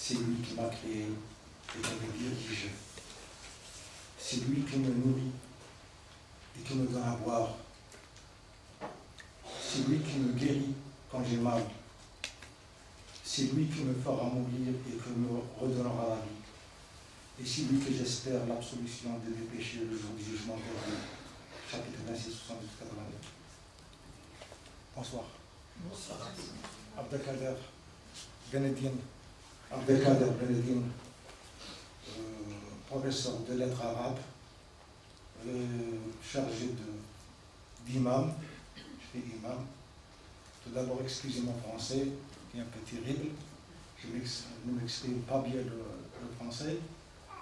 C'est lui qui m'a créé et qui me dirige. C'est lui qui me nourrit et qui me donne à boire. C'est lui qui me guérit quand j'ai mal. C'est lui qui me fera mourir et qui me redonnera la vie. Et c'est lui que j'espère l'absolution de mes péchés le jour du jugement dernier. Chapitre 26, 72, 82. Bonsoir. Bonsoir. Abdelkader Benedine. Abdelkader Benedine, professeur de lettres arabes, chargé d'imam. Je fais imam. Tout d'abord, excusez mon français, qui est un peu terrible. Je ne m'exprime pas bien le français,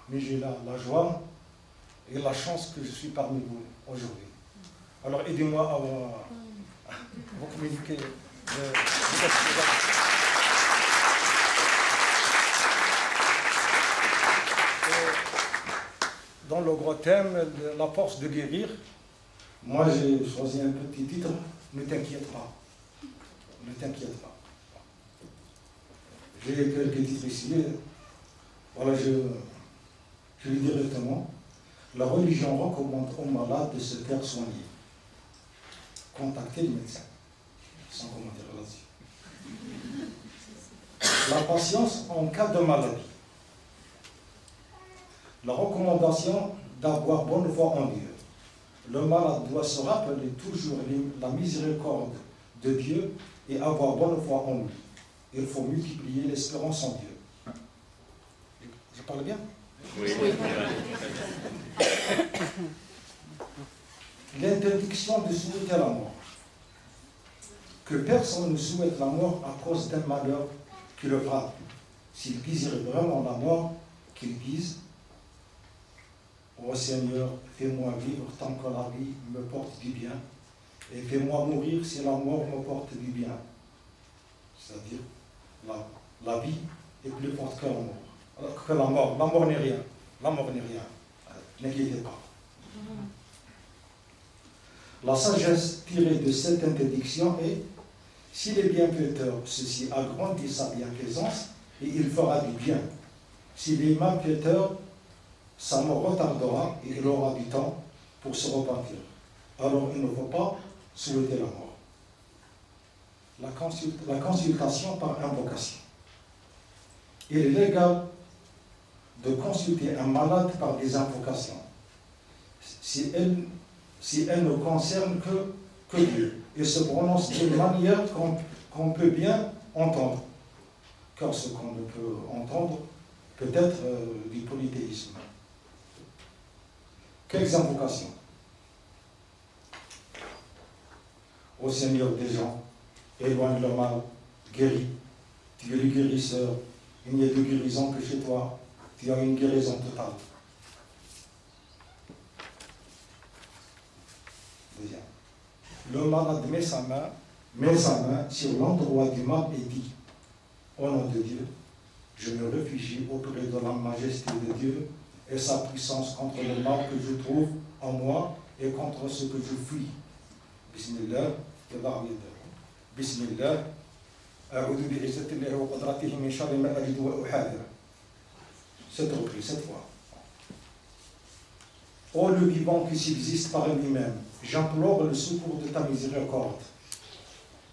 mais j'ai la joie et la chance que je suis parmi vous aujourd'hui. Alors aidez-moi à vous communiquer. Dans le gros thème, la force de guérir, moi j'ai choisi un petit titre, ne t'inquiète pas. Ne t'inquiète pas. J'ai quelques titres ici. Voilà, je lis directement. La religion recommande aux malades de se faire soigner. Contactez le médecin. Sans commentaire là-dessus. La patience en cas de maladie. La recommandation d'avoir bonne foi en Dieu. Le malade doit se rappeler toujours la miséricorde de Dieu et avoir bonne foi en lui. Il faut multiplier l'espérance en Dieu. Je parle bien? Oui. L'interdiction de souhaiter la mort. Que personne ne souhaite la mort à cause d'un malheur qui le frappe. S'il désirait vraiment la mort, qu'il dise: ô Seigneur, fais-moi vivre tant que la vie me porte du bien, et fais-moi mourir si la mort me porte du bien. C'est-à-dire, la vie est plus forte que la mort. La mort n'est rien. La mort n'est rien. N'inquiétez pas. La sagesse tirée de cette interdiction est: s'il est bienfaiteur, ceci agrandit sa bienfaisance et il fera du bien. S'il est malfaiteur, ça me retardera et il aura du temps pour se repentir. Alors il ne faut pas souhaiter la mort. La consultation par invocation. Il est légal de consulter un malade par des invocations, si elle ne concerne que Dieu, et se prononce d'une manière qu'on peut bien entendre, car ce qu'on ne peut entendre peut être du polythéisme. Quelles invocations? Ô Seigneur des gens, éloigne le mal, guéris. Tu es le guérisseur, il n'y a de guérison que chez toi. Tu as une guérison totale. Deuxième. Le malade met sa main sur l'endroit du mal et dit: au nom de Dieu, je me réfugie auprès de la majesté de Dieu et sa puissance contre le mal que je trouve en moi et contre ce que je fuis. Bismillah, Bismillah, A'udhu bi'izzatillahi wa qudratihi min sharri ma ajidu wa uhadir. Cette reprise, cette fois. Ô le vivant qui subsiste par lui-même, j'implore le secours de ta miséricorde.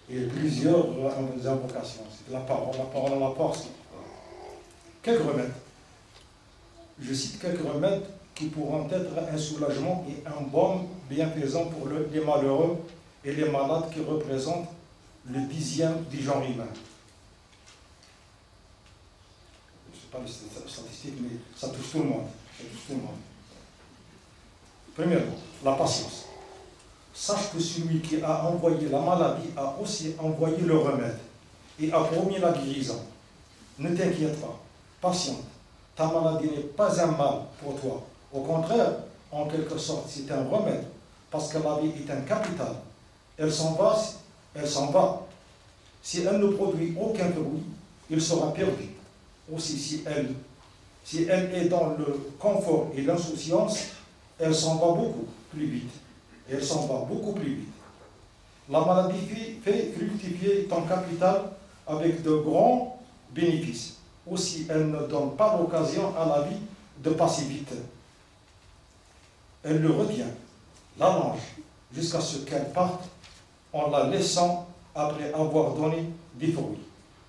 Et plusieurs invocations. C'est la parole à la force. Quelques remèdes. Je cite quelques remèdes qui pourront être un soulagement et un baume bienfaisant pour les malheureux et les malades qui représentent le 10e du genre humain. Je ne sais pas les statistiques, mais ça touche tout le monde. Ça touche tout le monde. Premièrement, la patience. Sache que celui qui a envoyé la maladie a aussi envoyé le remède et a promis la guérison. Ne t'inquiète pas, patiente. Ta maladie n'est pas un mal pour toi. Au contraire, en quelque sorte, c'est un remède, parce que la vie est un capital. Elle s'en va. Si elle ne produit aucun bruit, il sera perdu. Aussi, si elle est dans le confort et l'insouciance, elle s'en va beaucoup plus vite. Elle s'en va beaucoup plus vite. La maladie fait fructifier ton capital avec de grands bénéfices. Aussi, elle ne donne pas l'occasion à la vie de passer vite. Elle le retient, l'allonge, jusqu'à ce qu'elle parte en la laissant après avoir donné des fruits.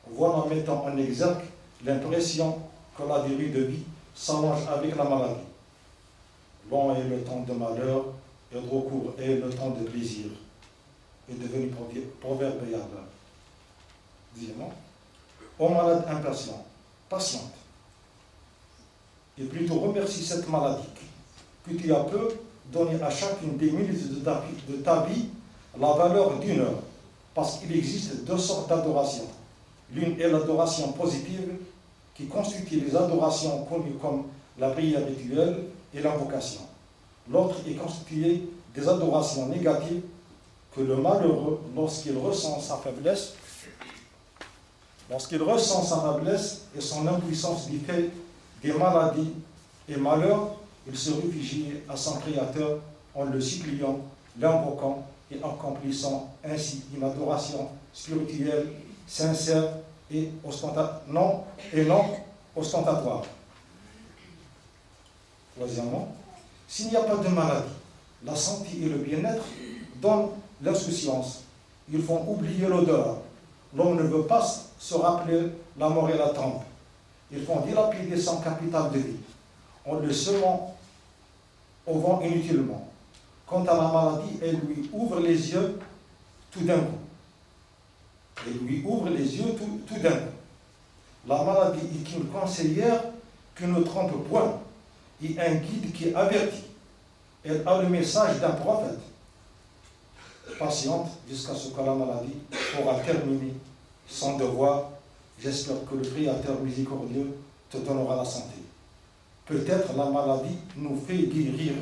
Voilà mettant en exergue l'impression que la durée de vie s'allonge avec la maladie. Long est le temps de malheur, et trop court est le temps de plaisir, est devenu proverbial. Deuxièmement, ô malade impatient, patiente, et plutôt remercie cette maladie que tu as peu donné à chacune des minutes de ta vie la valeur d'une heure, parce qu'il existe deux sortes d'adoration. L'une est l'adoration positive, qui constitue les adorations connues comme la prière rituelle et l'invocation. L'autre est constituée des adorations négatives que le malheureux, lorsqu'il ressent sa faiblesse et son impuissance du fait des maladies et malheurs, il se réfugie à son Créateur en le suppliant, l'invoquant et accomplissant ainsi une adoration spirituelle, sincère et non ostentatoire. Troisièmement, s'il n'y a pas de maladie, la santé et le bien-être donnent l'insouciance. Ils font oublier l'odeur. L'homme ne veut pas se rappeler la mort et la tombe. Ils font dilapider son capital de vie, en le semant au vent inutilement. Quant à la maladie, elle lui ouvre les yeux tout d'un coup. La maladie est une conseillère qui ne trompe point, et un guide qui avertit. Elle a le message d'un prophète. Patiente jusqu'à ce que la maladie aura terminé son devoir. J'espère que le Créateur miséricordieux te donnera la santé. Peut-être la maladie nous fait guérir.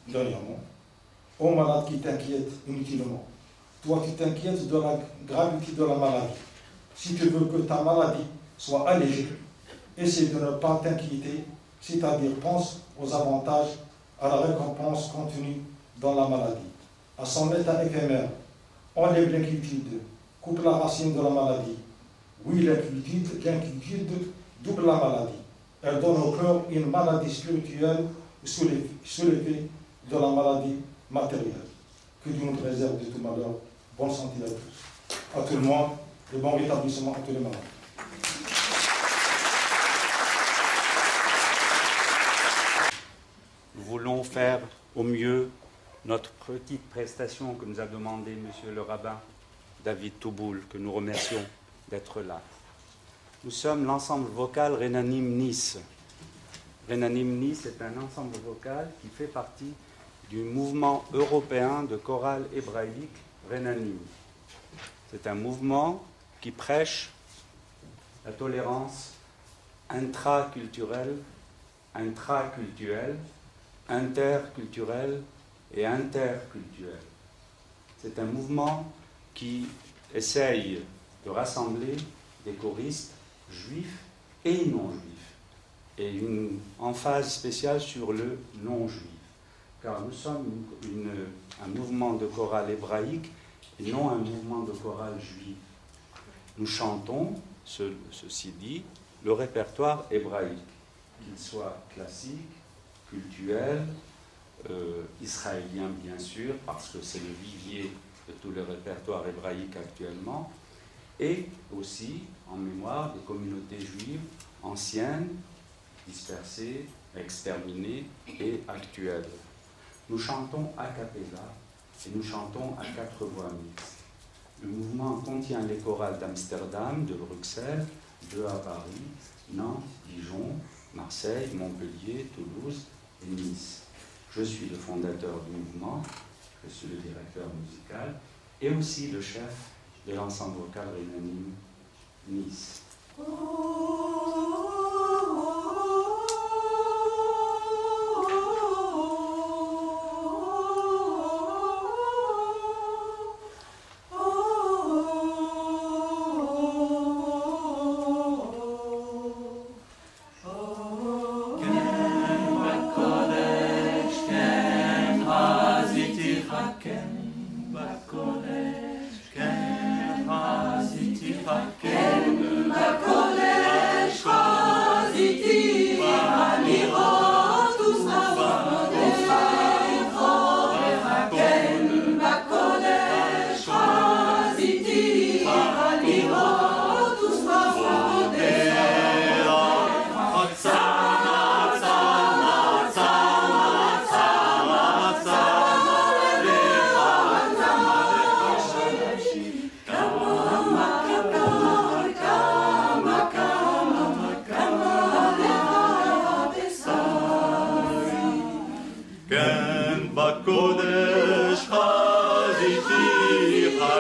Dernièrement, ô malade qui t'inquiète inutilement, toi qui t'inquiètes de la gravité de la maladie, si tu veux que ta maladie soit allégée, essaie de ne pas t'inquiéter, c'est-à-dire pense aux avantages, à la récompense contenue dans la maladie, à son état éphémère. Enlève l'inquiétude, coupe la racine de la maladie. Oui, l'inquiétude double la maladie. Elle donne au cœur une maladie spirituelle sous l'effet de la maladie matérielle. Que Dieu nous préserve de tout malheur. Bonne santé à tous. À tout le monde, et bon rétablissement à tous les malades. Nous voulons faire au mieux notre petite prestation que nous a demandé Monsieur le rabbin David Touboul, que nous remercions d'être là. Nous sommes l'ensemble vocal Renanim Nice. Renanim Nice est un ensemble vocal qui fait partie du mouvement européen de chorale hébraïque Renanim. C'est un mouvement qui prêche la tolérance intraculturelle, intraculturelle, interculturelle et interculturelle. C'est un mouvement qui essaye de rassembler des choristes juifs et non-juifs, et une emphase spéciale sur le non-juif, car nous sommes un mouvement de chorale hébraïque et non un mouvement de chorale juif. Nous chantons, ceci dit, le répertoire hébraïque, qu'il soit classique, cultuel, israélien bien sûr, parce que c'est le vivier de tout le répertoire hébraïque actuellement, et aussi en mémoire des communautés juives anciennes, dispersées, exterminées et actuelles. Nous chantons a cappella et nous chantons à 4 voix mixtes. Le mouvement contient les chorales d'Amsterdam, de Bruxelles, de à Paris, Nantes, Dijon, Marseille, Montpellier, Toulouse et Nice. Je suis le fondateur du mouvement, je suis le directeur musical et aussi le chef de l'ensemble vocal Renanim Nice. Ken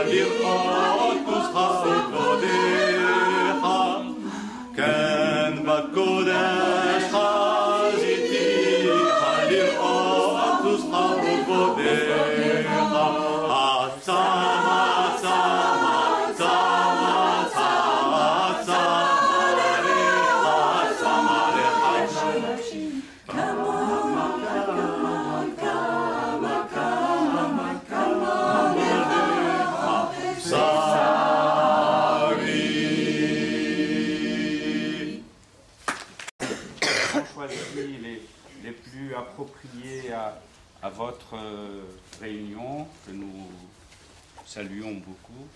לראות נוסחה וכבודיך, כן בקודש חזיתיך לראות נוסחה וכבודיך, עצמה עצמה עצמה עצמה עצמה לך les plus appropriés à votre réunion, que nous saluons beaucoup.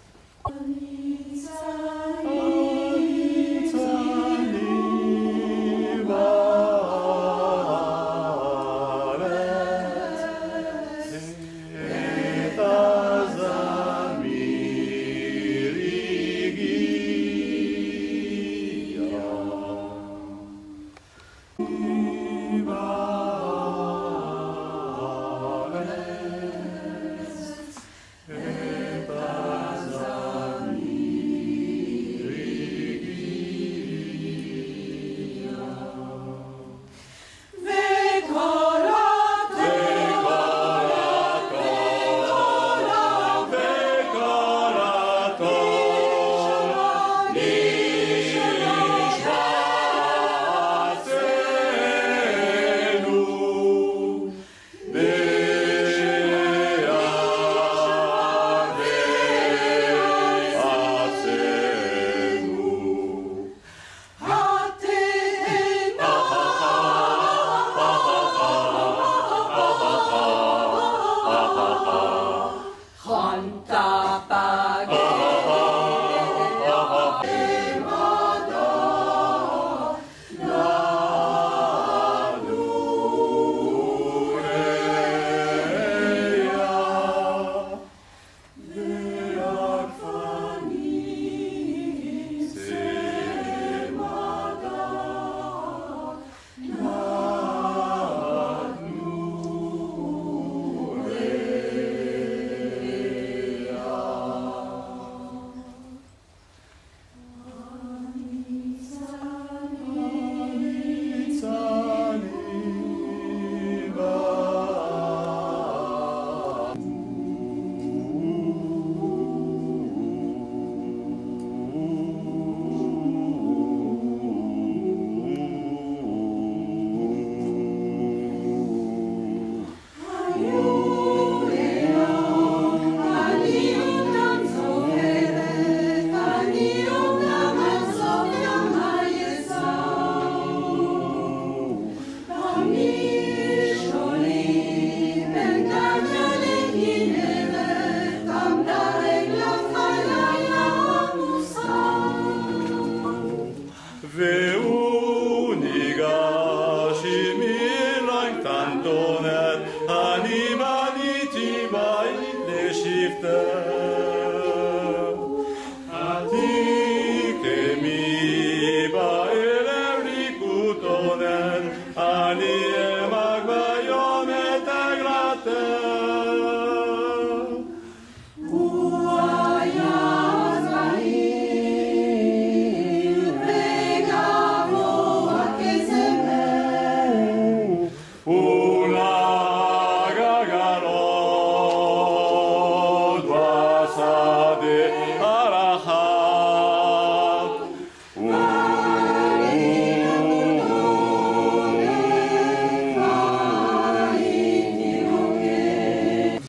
אני בניתי בית לשבטך